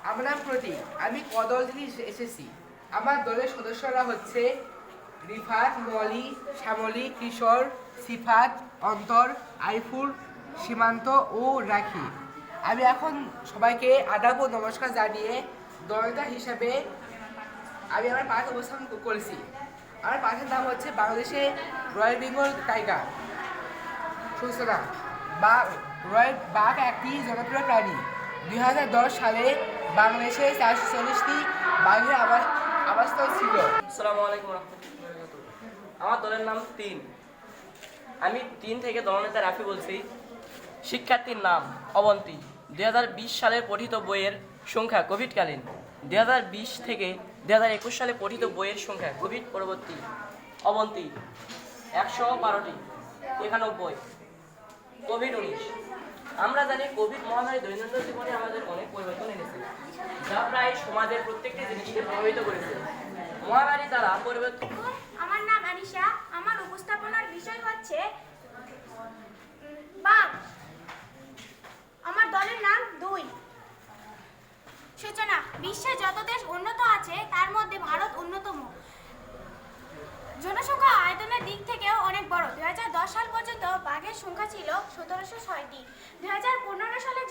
আমার নাম প্রতীক, আমি কদল থেকে এসেছি। আমার দলের সদস্যরা হচ্ছে রিফাত, মলি, শ্যামলী, কিশোর, সিফাত, অন্তর, আইফুল, সীমান্ত ও রাখি। আমি এখন সবাইকে আদাব ও নমস্কার জানিয়ে দলনেতা হিসাবে আমি আমার পার্ক অবস্থান করেছি। আমার পার্কের নাম হচ্ছে বাংলাদেশে রয়্যাল বেঙ্গল টাইগার। শুনছো না? বাঘ একটি জনপ্রিয় প্রাণী। 2010 সালে বাংলাদেশে 440টি বাঘের আবাসস্থল ছিল। আসসালামু আলাইকুম রহমতুল্লাহ। আমার দলের নাম 3। আমি 3 থেকে দলনেতা রাফি বলছি। শিক্ষার্থীর নাম অবন্তী। 2020 সালে পঠিত বইয়ের সংখ্যা কোভিডকালীন। 2020 থেকে 2021 সালে পঠিত বইয়ের সংখ্যা কোভিড পরবর্তী। অবন্তী 112টি, 91। কোভিড-19। আমরা জানি কোভিড মহামারী দৈনন্দিন জীবনে আমাদের অনেক পরিবর্তন এনেছে, যা প্রায় সমাজের প্রত্যেকটি জিনিসকে প্রভাবিত করেছে। মহামারী দ্বারা পরিবর্তন। আমার নাম আনিশা। আমার উপস্থাপনার বিষয় হচ্ছে বাঘ। আমার দলের নাম 2। সূচনা: বিশ্বে যত দেশ উন্নত আছে তার মধ্যে ভারত অন্যতম। জনসংখ্যা আয়তনের দিক থেকেও অনেক বড়। 2010 সাল পর্যন্ত বাঘের সংখ্যা ছিল 1706টি। 2015 সালে